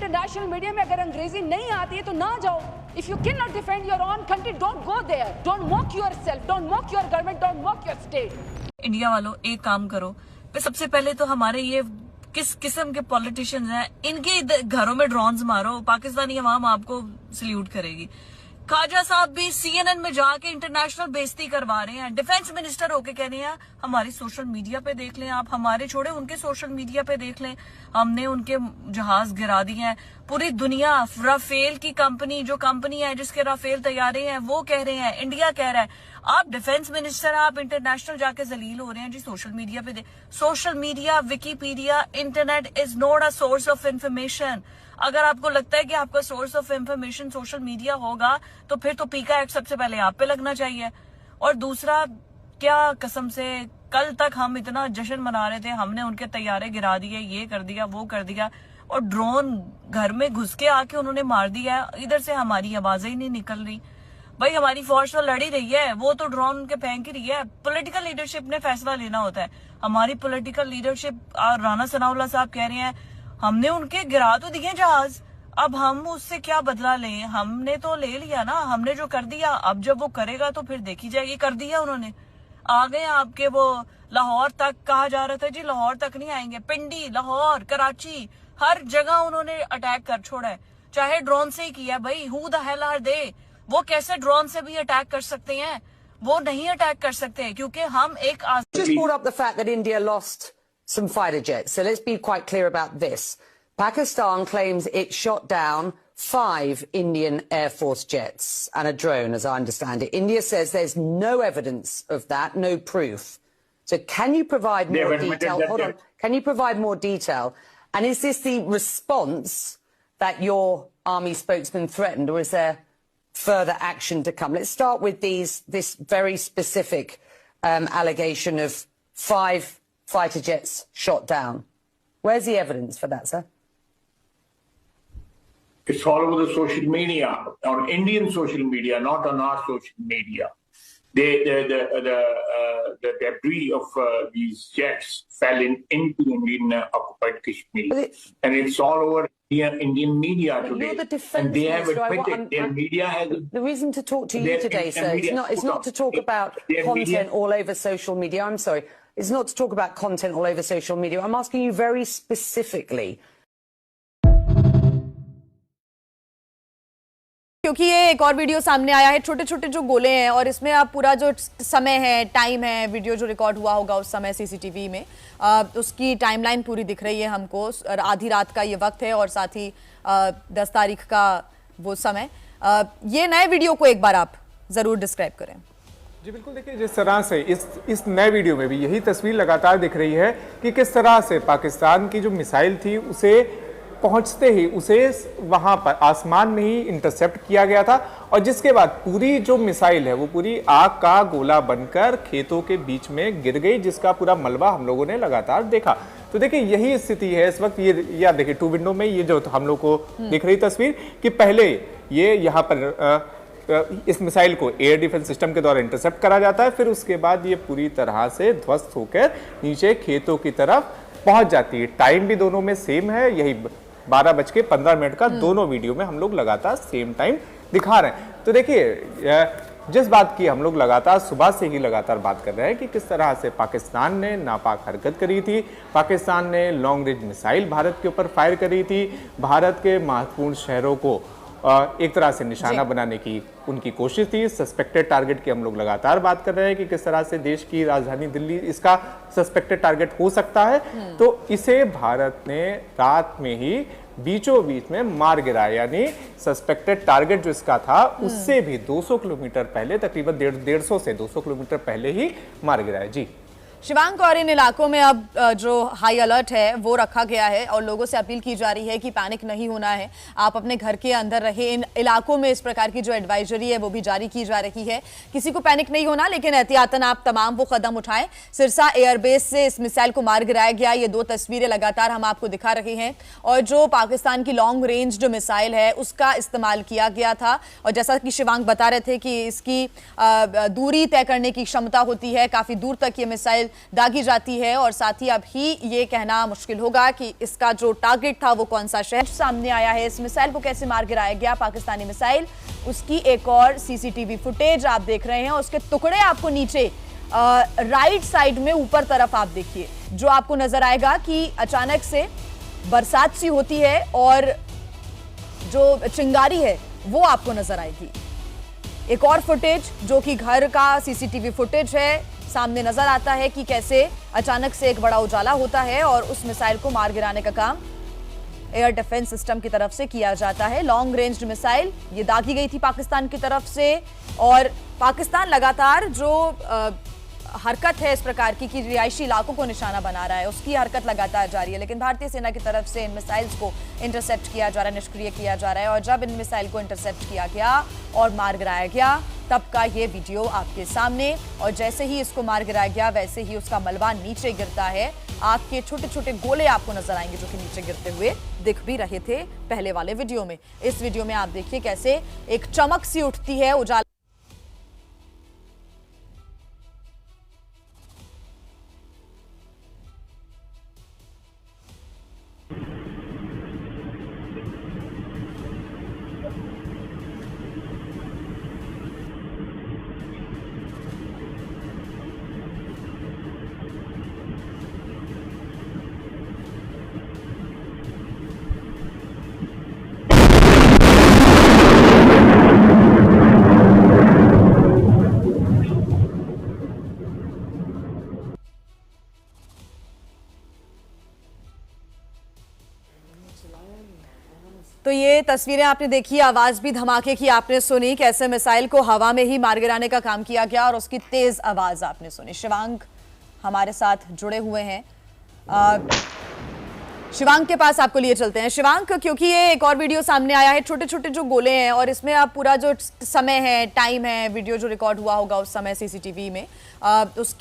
International media में अगर अंग्रेजी नहीं आती है तो ना जाओ. If you cannot defend your own country, don't go there. Don't mock yourself. Don't mock your government. Don't mock your state. India वालों एक काम करो, सबसे पहले तो हमारे ये किस किस्म के पॉलिटिशियंस हैं, इनके घरों में ड्रोन्स मारो, पाकिस्तानी अवाम आपको सल्यूट करेगी. खाजा साहब भी CNN में जाके इंटरनेशनल बेइज्जती करवा रहे हैं. डिफेंस मिनिस्टर होके कह रहे हैं हमारी सोशल मीडिया पे देख लें आप, हमारे छोड़े उनके सोशल मीडिया पे देख लें, हमने उनके जहाज गिरा दिए हैं. पूरी दुनिया, राफेल की कंपनी, जो कंपनी है जिसके राफेल तैयारे हैं, वो कह रहे हैं, इंडिया कह रहा है. आप डिफेंस मिनिस्टर, आप इंटरनेशनल जाके जलील हो रहे हैं जी सोशल मीडिया पे. Social media, Wikipedia, internet is not a source of information. अगर आपको लगता है कि आपका source of information social media होगा तो फिर तो पीका एक्ट सबसे पहले आप पे लगना चाहिए. और दूसरा, क्या कसम से कल तक हम इतना जश्न मना रहे थे, हमने उनके तैयारे गिरा दिए, ये कर दिया, वो कर दिया, और ड्रोन घर में घुस के आके उन्होंने मार दिया. इधर से हमारी आवाजें ही नहीं निकल रही. भाई हमारी फौज तो लड़ी रही है, वो तो ड्रोन उनके फेंक ही रही है. पॉलिटिकल लीडरशिप ने फैसला लेना होता है. हमारी पॉलिटिकल लीडरशिप, राना सनाउल्लाह साहब कह रहे हैं हमने उनके गिरा तो दिए जहाज, अब हम उससे क्या बदला लें, हमने तो ले लिया ना, हमने जो कर दिया, अब जब वो करेगा तो फिर देखी जाएगी. कर दिया उन्होंने. आ गए आपके वो लाहौर तक, कहा जा रहा था जी लाहौर तक नहीं आएंगे, पिंडी, लाहौर, कराची, हर जगह उन्होंने अटैक कर छोड़ा है, चाहे ड्रोन से ही किया. भाई who the hell are they? वो कैसे ड्रोन से भी अटैक कर सकते हैं? वो नहीं अटैक कर सकते क्योंकि हम एक Just brought up the fact that India lost some fighter jets. So let's be quite clear about this. Pakistan claims it shot down 5 Indian Air Force jets and a drone, as I understand it. India says there's no evidence of that, no proof. So can you provide more detail? Hold on. Can you provide more detail? And is this the response that your army spokesman threatened, or is there further action to come? Let's start with this very specific allegation of 5 fighter jets shot down. Where's the evidence for that, sir? It's all over the social media, on Indian social media, not on our social media. The debris of these jets fell into Indian occupied Kashmir, and it's all over Indian media today. You're the defense and they have minister. admitted their media has. The reason to talk to you today, sir, it's not to talk about content all over social media. I'm sorry. It's not to talk about content all over social media. I'm asking you very specifically. क्योंकि ये एक और video सामने आया है, छोटे छोटे जो गोले हैं, और इसमें आप पूरा जो समय है, टाइम है, वीडियो जो रिकॉर्ड हुआ होगा उस समय सीसीटीवी में, उसकी टाइमलाइन पूरी दिख रही है हमको. आधी रात का ये वक्त है और साथ ही 10 तारीख का वो समय. ये नए वीडियो को एक बार आप जरूर डिस्क्राइब करें. जी बिल्कुल. देखिए, जिस तरह से इस नए वीडियो में भी यही तस्वीर लगातार दिख रही है कि किस तरह से पाकिस्तान की जो मिसाइल थी उसे पहुंचते ही उसे वहां पर आसमान में ही इंटरसेप्ट किया गया था, और जिसके बाद पूरी जो मिसाइल है वो पूरी आग का गोला बनकर खेतों के बीच में गिर गई, जिसका पूरा मलबा हम लोगों ने लगातार देखा. तो देखिए यही स्थिति है इस वक्त. ये या देखिए 2 विंडो में ये जो हम लोग को दिख रही तस्वीर कि पहले ये यहाँ पर इस मिसाइल को एयर डिफेंस सिस्टम के द्वारा इंटरसेप्ट करा जाता है, फिर उसके बाद ये पूरी तरह से ध्वस्त होकर नीचे खेतों की तरफ पहुंच जाती है. टाइम भी दोनों में सेम है, यही 12:15 का दोनों वीडियो में हम लोग लगातार सेम टाइम दिखा रहे हैं. तो देखिए जिस बात की हम लोग लगातार सुबह से ही लगातार बात कर रहे हैं कि किस तरह से पाकिस्तान ने नापाक हरकत करी थी. पाकिस्तान ने लॉन्ग रेंज मिसाइल भारत के ऊपर फायर करी थी, भारत के महत्वपूर्ण शहरों को एक तरह से निशाना बनाने की उनकी कोशिश थी. सस्पेक्टेड टारगेट की हम लोग लगातार बात कर रहे हैं कि किस तरह से देश की राजधानी दिल्ली इसका सस्पेक्टेड टारगेट हो सकता है. तो इसे भारत ने रात में ही बीचों बीच में मार गिराया, यानी सस्पेक्टेड टारगेट जो इसका था उससे भी 200 किलोमीटर पहले, तकरीबन 150 से 200 किलोमीटर पहले ही मार गिराया. जी शिवांक, और इन इलाकों में अब जो हाई अलर्ट है वो रखा गया है और लोगों से अपील की जा रही है कि पैनिक नहीं होना है, आप अपने घर के अंदर रहे. इन इलाकों में इस प्रकार की जो एडवाइजरी है वो भी जारी की जा रही है. किसी को पैनिक नहीं होना, लेकिन एहतियातन आप तमाम वो कदम उठाएं. सिरसा एयरबेस से इस मिसाइल को मार गिराया गया, ये 2 तस्वीरें लगातार हम आपको दिखा रहे हैं. और जो पाकिस्तान की लॉन्ग रेंज जो मिसाइल है उसका इस्तेमाल किया गया था, और जैसा कि शिवांक बता रहे थे कि इसकी दूरी तय करने की क्षमता होती है, काफी दूर तक ये मिसाइल दागी जाती है और साथ ही अभी ये कहना मुश्किल होगा कि इसका जो टारगेट था वो कौन सा शहर सामने आया है। इस मिसाइल को कैसे मार गिराया गया, पाकिस्तानी मिसाइल, उसकी एक और सीसीटीवी फुटेज आप देख रहे हैं। उसके टुकड़े आपको नीचे राइट साइड में ऊपर तरफ आप देखिए, जो आपको नजर आएगा कि अचानक से बरसात सी होती है और जो चिंगारी है वो आपको नजर आएगी। एक और फुटेज जो कि घर का सीसीटीवी फुटेज है, सामने नजर आता है कि कैसे अचानक से एक बड़ा उजाला होता है और उस मिसाइल को मार गिराने का काम एयर डिफेंस सिस्टम की तरफ से किया जाता है। लॉन्ग रेंज मिसाइल ये दागी गई थी पाकिस्तान की तरफ से और पाकिस्तान लगातार जो हरकत है इस प्रकार की कि रिहायशी इलाकों को निशाना बना रहा है, उसकी हरकत लगातार जारी है। लेकिन भारतीय सेना की तरफ से इन मिसाइल्स को इंटरसेप्ट किया जा रहा है, निष्क्रिय किया जा रहा है। और जब इन मिसाइल को इंटरसेप्ट किया गया और मार गिराया गया तब का ये वीडियो आपके सामने, और जैसे ही इसको मार गिराया गया वैसे ही उसका मलबा नीचे गिरता है। आग के छोटे छोटे गोले आपको नजर आएंगे जो कि नीचे गिरते हुए दिख भी रहे थे पहले वाले वीडियो में। इस वीडियो में आप देखिए कैसे एक चमक सी उठती है, उजाला। तो ये तस्वीरें आपने देखी, आवाज भी धमाके की आपने सुनी, कैसे मिसाइल को हवा में ही मार गिराने का काम किया गया और उसकी तेज आवाज आपने सुनी। शिवांग हमारे साथ जुड़े हुए हैं, शिवांग के पास आपको लिए चलते हैं। शिवांग, क्योंकि ये एक और वीडियो सामने आया है, छोटे छोटे जो गोले हैं और इसमें आप पूरा जो समय है, टाइम है, वीडियो जो रिकॉर्ड हुआ होगा उस समय सीसीटीवी में उसकी